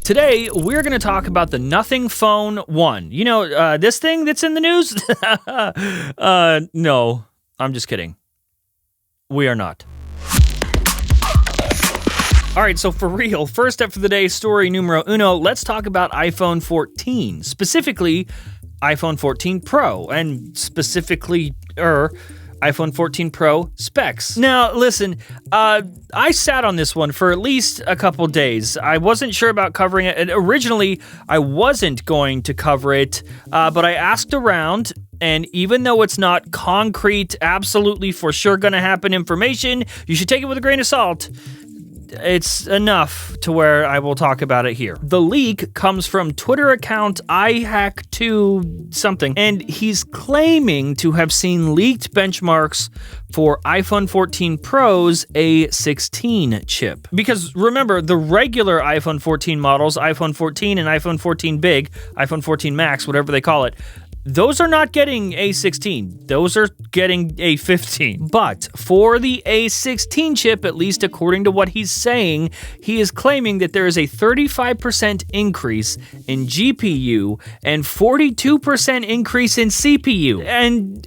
Today, we're going to talk about the Nothing Phone 1. You know, this thing that's in the news? No, I'm just kidding. We are not. All right, so for real, first up for the day, story numero uno, let's talk about iPhone 14, specifically iPhone 14 Pro, and specifically, iPhone 14 Pro specs. Now, listen, I sat on this one for at least a couple days. I wasn't sure about covering it, and originally, I wasn't going to cover it, but I asked around, and even though it's not concrete, absolutely for sure gonna happen information, you should take it with a grain of salt. It's enough to where I will talk about it here. The leak comes from Twitter account iHack2 something, and he's claiming to have seen leaked benchmarks for iPhone 14 Pro's A16 chip. Because remember, the regular iPhone 14 models, iPhone 14 and iPhone 14 Big, iPhone 14 Max, whatever they call it, those are not getting A16. Those are getting A15. But for the A16 chip, at least according to what he's saying, he is claiming that there is a 35% increase in GPU and 42% increase in CPU. And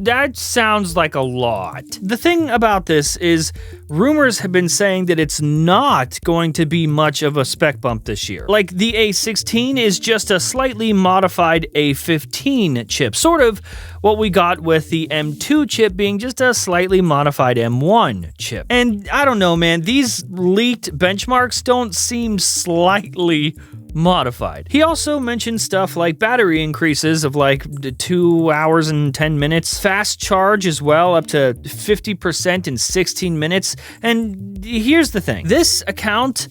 that sounds like a lot. The thing about this is rumors have been saying that it's not going to be much of a spec bump this year. Like the A16 is just a slightly modified A15 chip, sort of what we got with the M2 chip being just a slightly modified M1 chip. And I don't know, man, these leaked benchmarks don't seem slightly modified. He also mentioned stuff like battery increases of like 2 hours and 10 minutes, fast charge as well, up to 50% in 16 minutes. And here's the thing, this account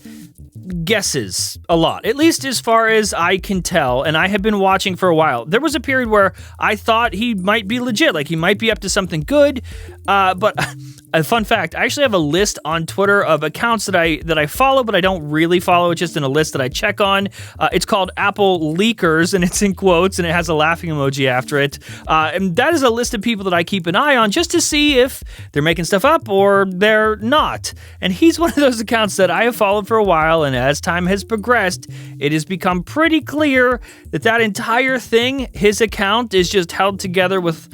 guesses a lot, at least as far as I can tell, and I have been watching for a while. There was a period where I thought he might be legit, like he might be up to something good, but a fun fact, I actually have a list on Twitter of accounts that I follow, but I don't really follow. It's just in a list that I check on. It's called Apple Leakers, and it's in quotes, and it has a laughing emoji after it. And that is a list of people that I keep an eye on just to see if they're making stuff up or they're not. And he's one of those accounts that I have followed for a while, and as time has progressed, it has become pretty clear that entire thing, his account, is just held together with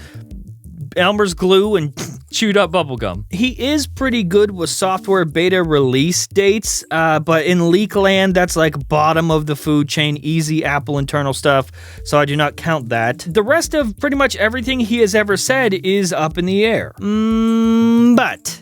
Elmer's glue and chewed up bubblegum. He is pretty good with software beta release dates, but in leak land, that's like bottom of the food chain, easy Apple internal stuff, so I do not count that. The rest of pretty much everything he has ever said is up in the air. But...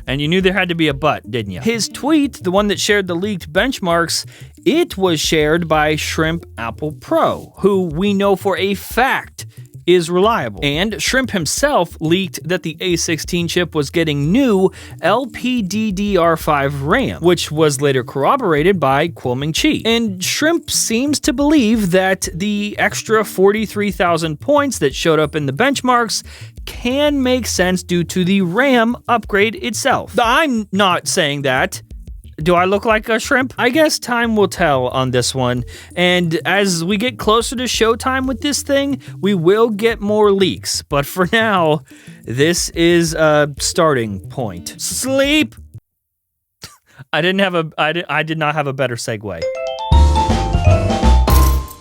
And you knew there had to be a but, didn't you? His tweet, the one that shared the leaked benchmarks, it was shared by Shrimp Apple Pro, who we know for a fact is reliable. And Shrimp himself leaked that the A16 chip was getting new LPDDR5 RAM, which was later corroborated by Kuoming Chi. And Shrimp seems to believe that the extra 43,000 points that showed up in the benchmarks can make sense due to the RAM upgrade itself. I'm not saying that. Do I look like a shrimp? I guess time will tell on this one, and as we get closer to showtime with this thing, we will get more leaks, but for now, this is a starting point. Sleep! I did not have a better segue.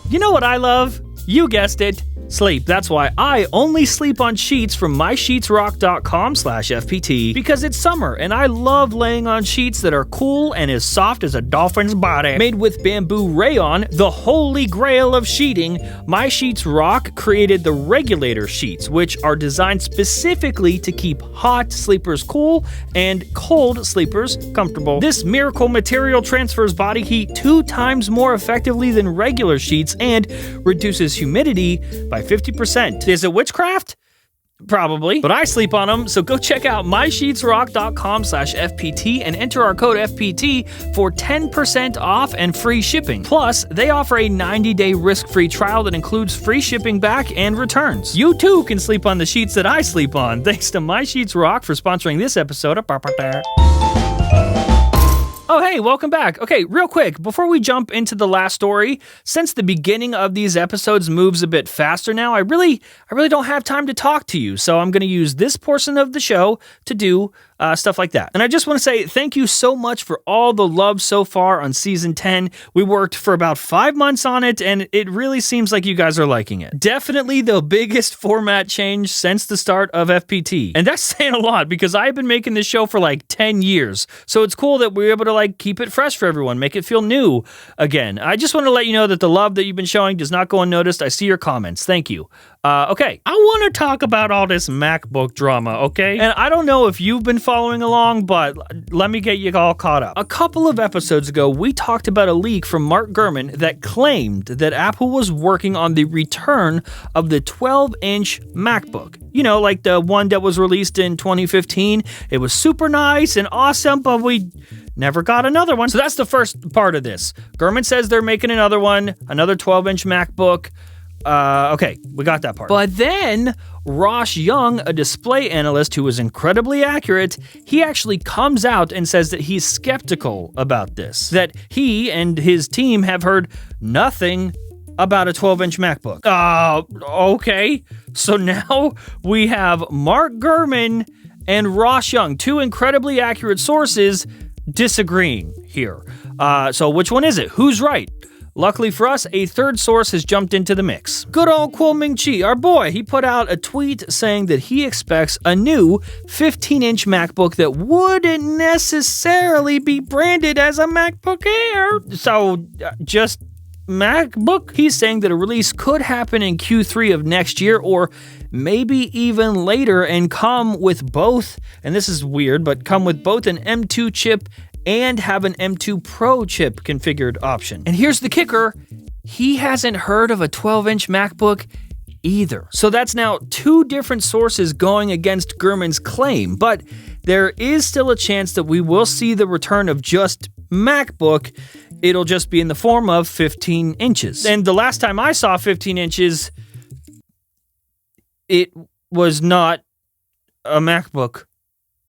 You know what I love? You guessed it. Sleep. That's why I only sleep on sheets from mysheetsrock.com/FPT, because it's summer and I love laying on sheets that are cool and as soft as a dolphin's body. Made with bamboo rayon, the holy grail of sheeting, My Sheets Rock created the regulator sheets, which are designed specifically to keep hot sleepers cool and cold sleepers comfortable. This miracle material transfers body heat 2 times more effectively than regular sheets and reduces humidity by 50%. Is it witchcraft? Probably, but I sleep on them, so go check out mysheetsrock.com/FPT and enter our code FPT for 10% off and free shipping. Plus, they offer a 90-day risk-free trial that includes free shipping back and returns. You too can sleep on the sheets that I sleep on. Thanks to My Sheets Rock for sponsoring this episode of Oh, hey, welcome back. Okay, real quick, before we jump into the last story, since the beginning of these episodes moves a bit faster now, I really don't have time to talk to you, so I'm going to use this portion of the show to do stuff like that. And I just want to say thank you so much for all the love so far on Season 10. We worked for about 5 months on it, and it really seems like you guys are liking it. Definitely the biggest format change since the start of FPT. And that's saying a lot, because I've been making this show for like 10 years. So it's cool that we're able to like keep it fresh for everyone, make it feel new again. I just want to let you know that the love that you've been showing does not go unnoticed. I see your comments. Thank you. Okay, I want to talk about all this MacBook drama, okay? And I don't know if you've been following along, but let me get you all caught up. A couple of episodes ago, we talked about a leak from Mark Gurman that claimed that Apple was working on the return of the 12-inch MacBook. You know, like the one that was released in 2015. It was super nice and awesome, but we never got another one. So that's the first part of this. Gurman says they're making another one, another 12-inch MacBook. Okay, we got that part. But then Ross Young, a display analyst who is incredibly accurate, he actually comes out and says that he's skeptical about this, that he and his team have heard nothing about a 12-inch MacBook. Okay. So now we have Mark Gurman and Ross Young, two incredibly accurate sources, disagreeing here. So which one is it? Who's right? Luckily for us, a third source has jumped into the mix. Good old Kuo Ming Chi, our boy, he put out a tweet saying that he expects a new 15-inch MacBook that wouldn't necessarily be branded as a MacBook Air. So, just MacBook? He's saying that a release could happen in Q3 of next year, or maybe even later, and come with both, and this is weird, but come with both an M2 chip and have an M2 Pro chip configured option. And here's the kicker, he hasn't heard of a 12-inch MacBook either. So that's now two different sources going against Gurman's claim, but there is still a chance that we will see the return of just MacBook. It'll just be in the form of 15 inches. And the last time I saw 15 inches, it was not a MacBook.